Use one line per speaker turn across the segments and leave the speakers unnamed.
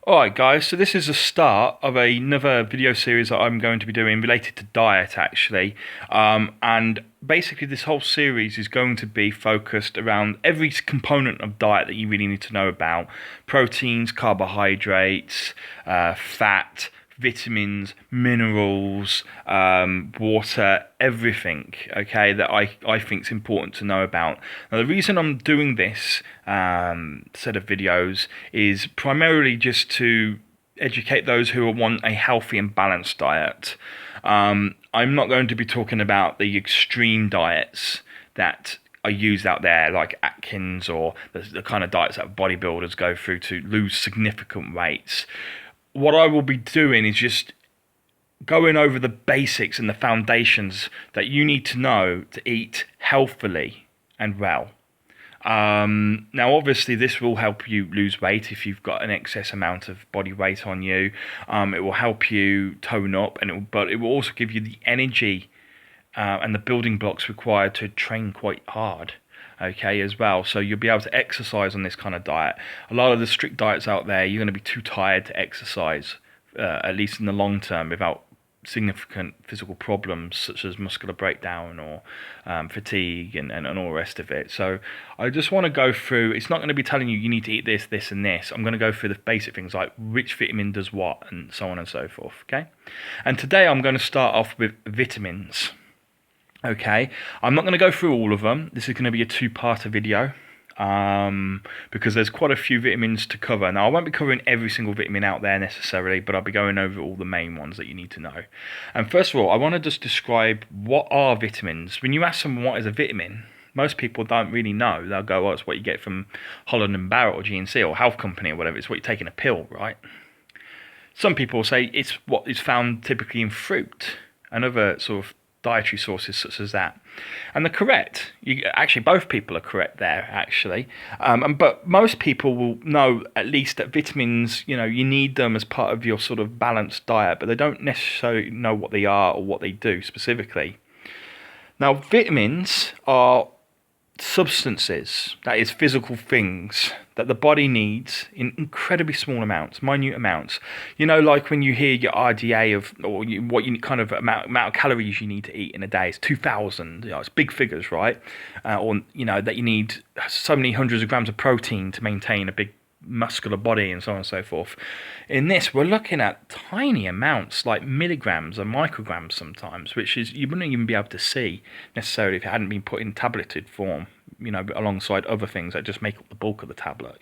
Alright guys, so this is the start of another video series that I'm going to be doing related to diet actually. And basically this whole series is going to be focused around every component of diet that you really need to know about. Proteins, carbohydrates, fat, vitamins, minerals, water, everything, okay, that I think is important to know about. Now, the reason I'm doing this set of videos is primarily just to educate those who want a healthy and balanced diet. I'm not going to be talking about the extreme diets that are used out there, like Atkins or the kind of diets that bodybuilders go through to lose significant weights. What I will be doing is just going over the basics and the foundations that you need to know to eat healthily and well. Now, obviously, this will help you lose weight if you've got an excess amount of body weight on you. It will help you tone up, but it will also give you the energy and the building blocks required to train quite hard. Okay, as well. So you'll be able to exercise on this kind of diet. A lot of the strict diets out there, you're going to be too tired to exercise, at least in the long term, without significant physical problems such as muscular breakdown or fatigue and all the rest of it. So I just want to go through, it's not going to be telling you need to eat this, this and this. I'm going to go through the basic things like which vitamin does what and so on and so forth, okay? And today I'm going to start off with vitamins. Okay, I'm not going to go through all of them. This is going to be a two-parter video because there's quite a few vitamins to cover. Now, I won't be covering every single vitamin out there necessarily, but I'll be going over all the main ones that you need to know. And first of all, I want to just describe what are vitamins. When you ask someone what is a vitamin, most people don't really know. They'll go, oh, it's what you get from Holland and Barrett or GNC or Health Company or whatever. It's what you take in a pill, right? Some people say it's what is found typically in fruit and other sort of dietary sources such as that, and they're correct. Actually, both people are correct there. Actually, but most people will know at least that vitamins, you need them as part of your sort of balanced diet, but they don't necessarily know what they are or what they do specifically. Now, vitamins are substances, that is physical things that the body needs in incredibly small amounts, minute amounts. Like when you hear your RDA of, or what you kind of amount of calories you need to eat in a day is 2,000. It's big figures, right? Or that you need so many hundreds of grams of protein to maintain a big muscular body and so on and so forth. In this, we're looking at tiny amounts like milligrams or micrograms sometimes, which is you wouldn't even be able to see necessarily if it hadn't been put in tableted form, alongside other things that just make up the bulk of the tablet,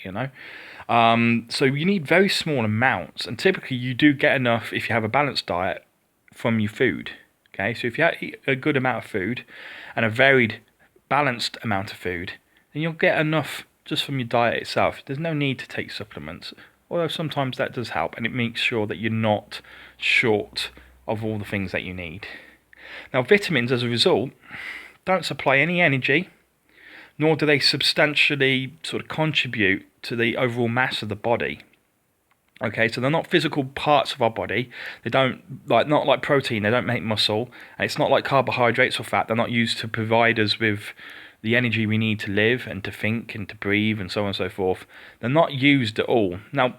So you need very small amounts, and typically you do get enough if you have a balanced diet from your food. Okay, so if you eat a good amount of food and a varied, balanced amount of food, then you'll get enough just from your diet itself. There's no need to take supplements, although sometimes that does help, and it makes sure that you're not short of all the things that you need. Now, vitamins, as a result, don't supply any energy, nor do they substantially sort of contribute to the overall mass of the body. Okay, so they're not physical parts of our body. They don't, not like protein, they don't make muscle. And it's not like carbohydrates or fat. They're not used to provide us with the energy we need to live and to think and to breathe and so on and so forth. They're not used at all. Now,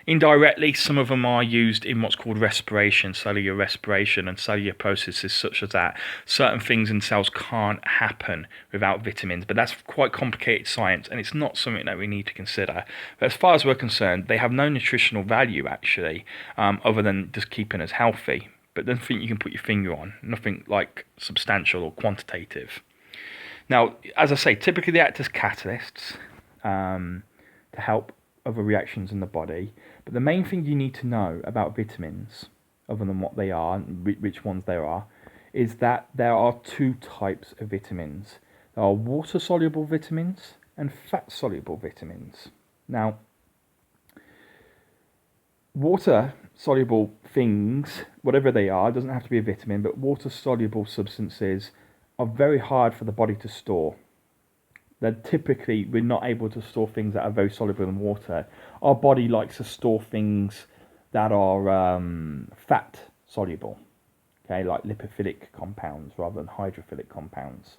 indirectly, some of them are used in what's called respiration, cellular respiration, and cellular processes such as that. Certain things in cells can't happen without vitamins, but that's quite complicated science, and it's not something that we need to consider. But as far as we're concerned, they have no nutritional value, actually, other than just keeping us healthy. But nothing you can put your finger on, nothing like substantial or quantitative. Now, as I say, typically they act as catalysts to help other reactions in the body. But the main thing you need to know about vitamins, other than what they are and which ones there are, is that there are two types of vitamins. There are water-soluble vitamins and fat-soluble vitamins. Now, water-soluble things, whatever they are, doesn't have to be a vitamin, but water-soluble substances are very hard for the body to store. We're not able to store things that are very soluble in water. Our body likes to store things that are fat soluble, okay, like lipophilic compounds rather than hydrophilic compounds.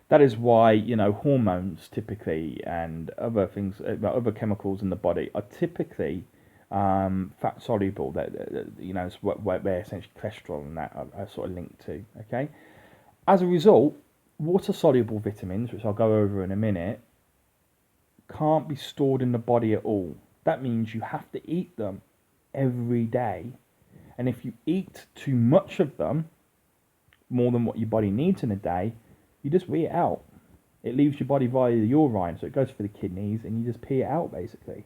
That is why hormones typically and other things, other chemicals in the body are typically fat soluble, that you know, it's where essentially cholesterol and that are sort of linked to. Okay, as a result, water soluble vitamins, which I'll go over in a minute, can't be stored in the body at all. That means you have to eat them every day, and if you eat too much of them, more than what your body needs in a day, you just wee it out. It leaves your body via the urine, so it goes for the kidneys, and you just pee it out basically.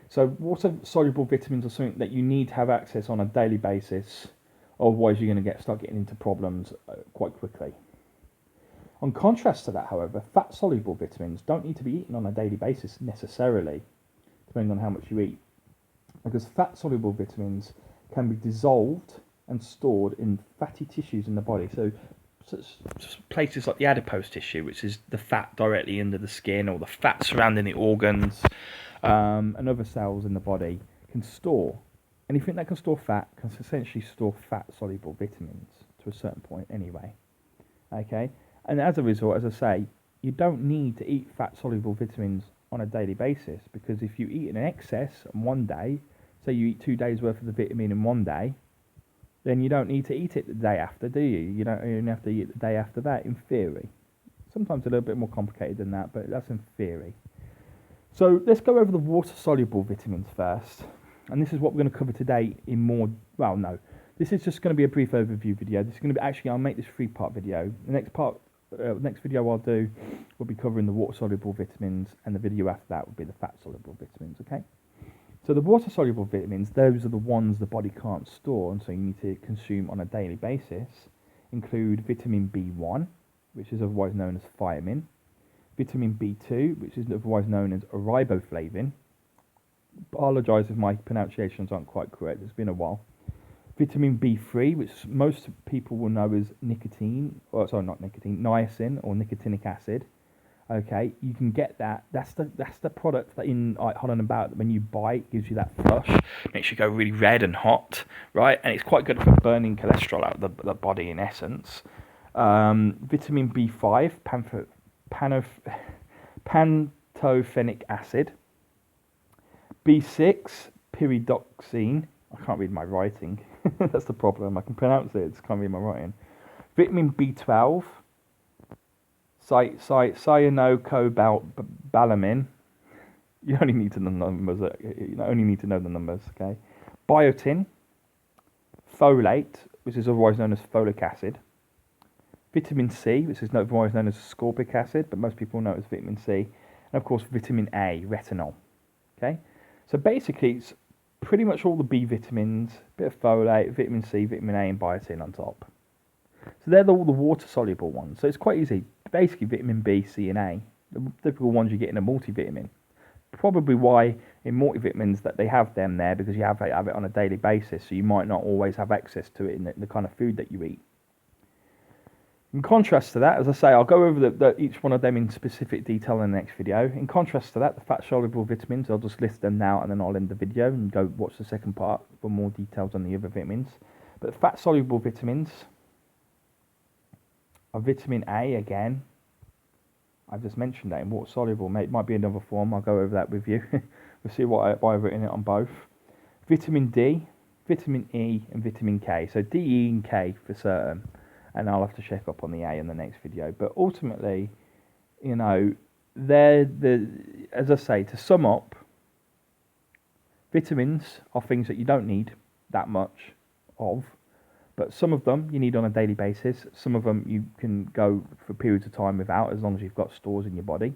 So water-soluble vitamins are something that you need to have access on a daily basis, otherwise you're going to start getting into problems quite quickly. On contrast to that, however, fat-soluble vitamins don't need to be eaten on a daily basis necessarily, depending on how much you eat, because fat-soluble vitamins can be dissolved and stored in fatty tissues in the body. So places like the adipose tissue, which is the fat directly under the skin, or the fat surrounding the organs, and other cells in the body, can store. Anything that can store fat can essentially store fat-soluble vitamins to a certain point anyway. Okay, and as a result, as I say, you don't need to eat fat-soluble vitamins on a daily basis, because if you eat in excess on one day, say you eat 2 days worth of the vitamin in one day, then you don't need to eat it the day after, do you? You don't even have to eat it the day after that, in theory. Sometimes a little bit more complicated than that, but that's in theory. So let's go over the water-soluble vitamins first. And this is what we're going to cover today in more... Well, no. This is just going to be a brief overview video. This is going to be... Actually, I'll make this 3-part video. The next video I'll do will be covering the water-soluble vitamins, and the video after that will be the fat-soluble vitamins, okay? So the water-soluble vitamins, those are the ones the body can't store, and so you need to consume on a daily basis, include vitamin B1, which is otherwise known as thiamine, vitamin B2, which is otherwise known as riboflavin. I apologise if my pronunciations aren't quite correct, it's been a while. Vitamin B3, which most people will know as niacin, or nicotinic acid. Okay, you can get that. That's the product that in Holland About, when you buy it, gives you that flush, makes you go really red and hot, right? And it's quite good for burning cholesterol out of the body in essence. Vitamin B5, pantothenic acid. B6, pyridoxine. I can't read my writing. That's the problem. I can pronounce it, I just can't read my writing. Vitamin B12. Cyanocobalamin. You only need to know the numbers. You only need to know the numbers. Okay. Biotin, folate, which is otherwise known as folic acid. Vitamin C, which is otherwise known as ascorbic acid, but most people know it as vitamin C. And of course, vitamin A, retinol. Okay. So basically, it's pretty much all the B vitamins, a bit of folate, vitamin C, vitamin A, and biotin on top. So they're all the water-soluble ones. So it's quite easy. Basically, vitamin B, C, and A, the typical ones you get in a multivitamin. Probably why in multivitamins that they have them there, because you have it on a daily basis, so you might not always have access to it in the kind of food that you eat. In contrast to that, as I say, I'll go over each one of them in specific detail in the next video. In contrast to that, the fat-soluble vitamins, I'll just list them now and then I'll end the video and go watch the second part for more details on the other vitamins. But fat-soluble vitamins are vitamin A again. I've just mentioned that in water-soluble. It might be another form. I'll go over that with you. We'll see why I've written it on both. Vitamin D, vitamin E, and vitamin K. So D, E, and K for certain. And I'll have to check up on the A in the next video. But ultimately, you know, as I say, to sum up, vitamins are things that you don't need that much of. But some of them you need on a daily basis. Some of them you can go for periods of time without, as long as you've got stores in your body.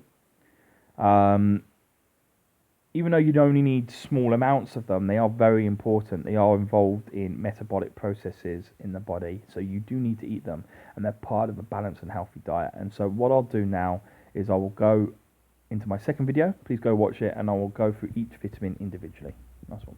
Even though you only need small amounts of them, they are very important. They are involved in metabolic processes in the body, so you do need to eat them, and they're part of a balanced and healthy diet. And so what I'll do now is I will go into my second video. Please go watch it, and I will go through each vitamin individually. Nice one.